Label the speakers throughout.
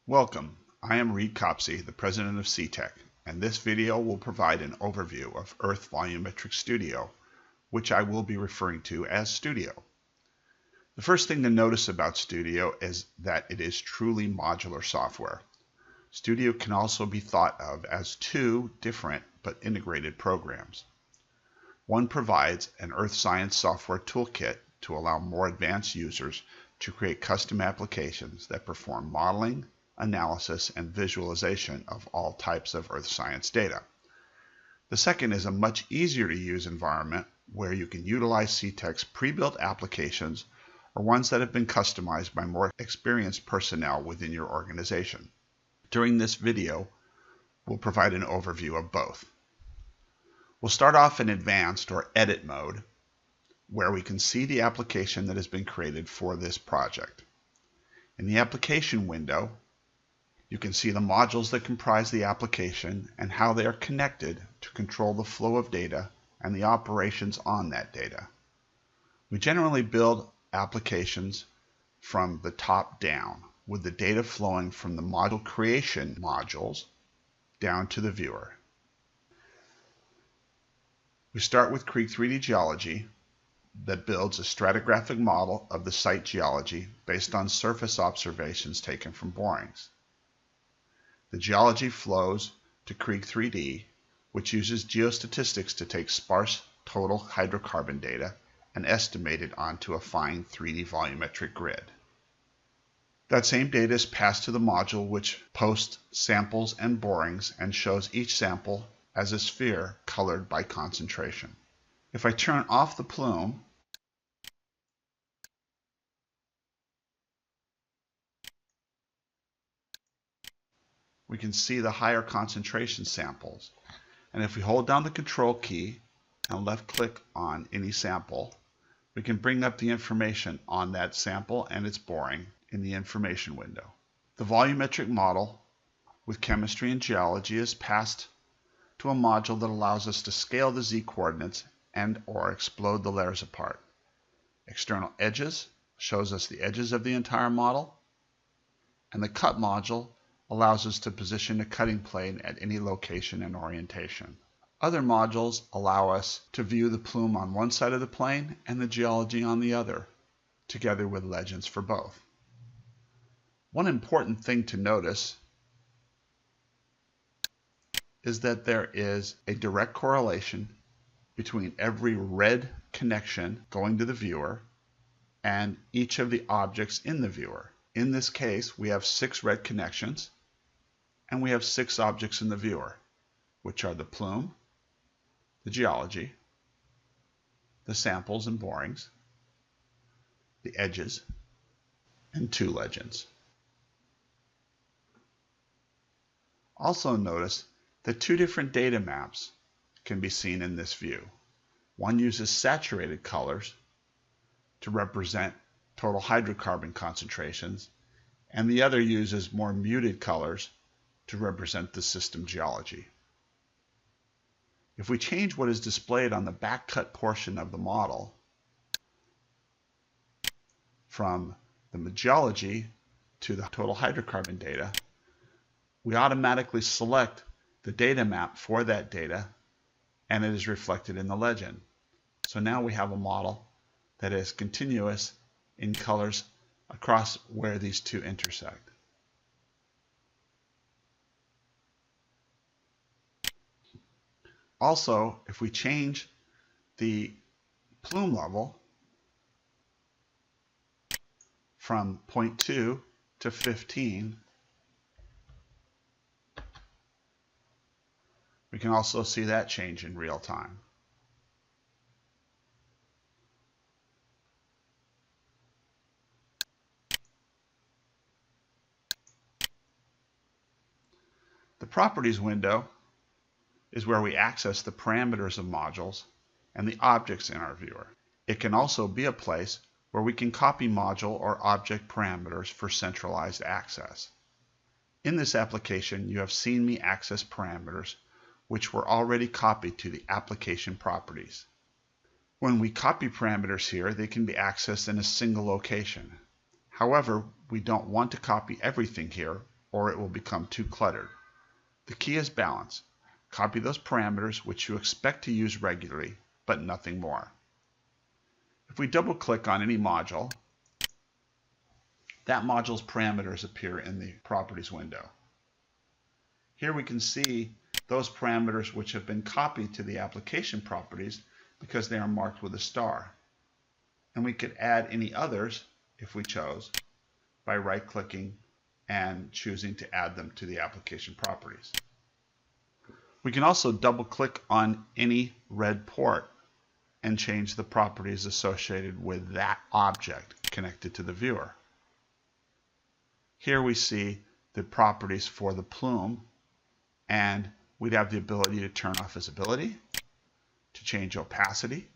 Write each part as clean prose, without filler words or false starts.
Speaker 1: Welcome, I am Reed Copsey, the president of CTEC, and this video will provide an overview of Earth Volumetric Studio, which I will be referring to as Studio. The first thing to notice about Studio is that it is truly modular software. Studio can also be thought of as two different but integrated programs. One provides an earth science software toolkit to allow more advanced users to create custom applications that perform modeling, analysis, and visualization of all types of earth science data. The second is a much easier to use environment where you can utilize CTEC's pre-built applications or ones that have been customized by more experienced personnel within your organization. During this video, we'll provide an overview of both. We'll start off in advanced or edit mode, where we can see the application that has been created for this project. In the application window, you can see the modules that comprise the application and how they are connected to control the flow of data and the operations on that data. We generally build applications from the top down, with the data flowing from the module creation modules down to the viewer. We start with Creek 3D Geology that builds a stratigraphic model of the site geology based on surface observations taken from borings. The geology flows to Creek 3D, which uses geostatistics to take sparse total hydrocarbon data and estimate it onto a fine 3D volumetric grid. That same data is passed to the module, which posts samples and borings and shows each sample as a sphere colored by concentration. If I turn off the plume, we can see the higher concentration samples. And if we hold down the control key and left click on any sample, we can bring up the information on that sample and its boring in the information window. The volumetric model with chemistry and geology is passed to a module that allows us to scale the z-coordinates and or explode the layers apart. External edges shows us the edges of the entire model, and the cut module allows us to position a cutting plane at any location and orientation. Other modules allow us to view the plume on one side of the plane and the geology on the other, together with legends for both. One important thing to notice is that there is a direct correlation between every red connection going to the viewer and each of the objects in the viewer. In this case, we have 6 red connections and we have 6 objects in the viewer, which are the plume, the geology, the samples and borings, the edges, and 2 legends. Also notice that 2 different data maps can be seen in this view. One uses saturated colors to represent total hydrocarbon concentrations, and the other uses more muted colors to represent the system geology. If we change what is displayed on the back cut portion of the model from the geology to the total hydrocarbon data, we automatically select the data map for that data, and it is reflected in the legend. So now we have a model that is continuous in colors across where these two intersect. Also, if we change the plume level from 0.2 to 15, we can also see that change in real time. The Properties window is where we access the parameters of modules and the objects in our viewer. It can also be a place where we can copy module or object parameters for centralized access. In this application, you have seen me access parameters which were already copied to the application properties. When we copy parameters here, they can be accessed in a single location. However, we don't want to copy everything here or it will become too cluttered. The key is balance. Copy those parameters which you expect to use regularly, but nothing more. If we double-click on any module, that module's parameters appear in the Properties window. Here we can see those parameters which have been copied to the application properties because they are marked with a star. And we could add any others, if we chose, by right-clicking and choosing to add them to the application properties. We can also double-click on any red port and change the properties associated with that object connected to the viewer. Here we see the properties for the plume, and we'd have the ability to turn off visibility, to change opacity,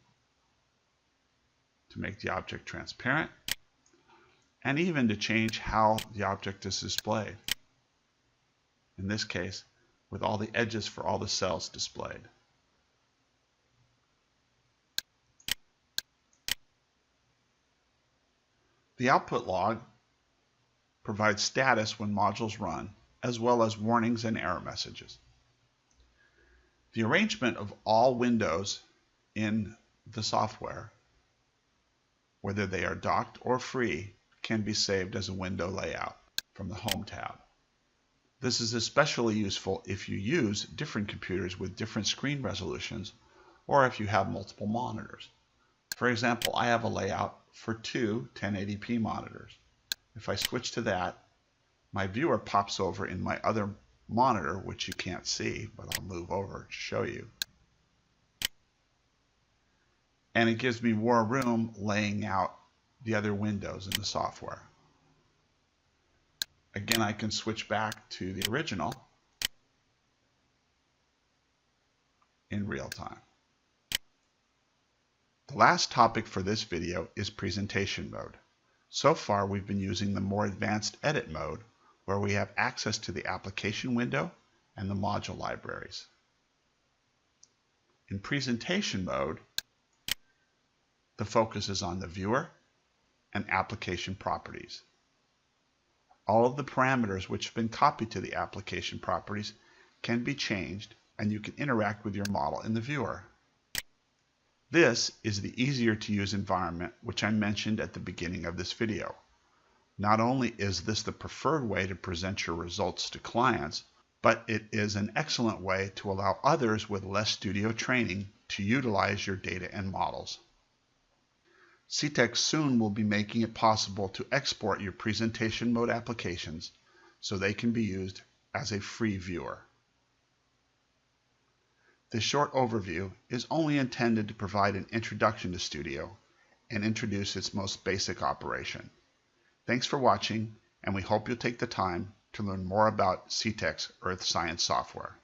Speaker 1: to make the object transparent, and even to change how the object is displayed. In this case, with all the edges for all the cells displayed. The output log provides status when modules run, as well as warnings and error messages. The arrangement of all windows in the software, whether they are docked or free, can be saved as a window layout from the Home tab. This is especially useful if you use different computers with different screen resolutions, or if you have multiple monitors. For example, I have a layout for two 1080p monitors. If I switch to that, my viewer pops over in my other monitor, which you can't see, but I'll move over to show you. And it gives me more room laying out the other windows in the software. Again, I can switch back to the original in real time. The last topic for this video is presentation mode. So far, we've been using the more advanced edit mode, where we have access to the application window and the module libraries. In presentation mode, the focus is on the viewer and application properties. All of the parameters which have been copied to the application properties can be changed, and you can interact with your model in the viewer. This is the easier to use environment which I mentioned at the beginning of this video. Not only is this the preferred way to present your results to clients, but it is an excellent way to allow others with less studio training to utilize your data and models. CTEK soon will be making it possible to export your presentation mode applications so they can be used as a free viewer. This short overview is only intended to provide an introduction to Studio and introduce its most basic operation. Thanks for watching, and we hope you'll take the time to learn more about CTEK's Earth Science software.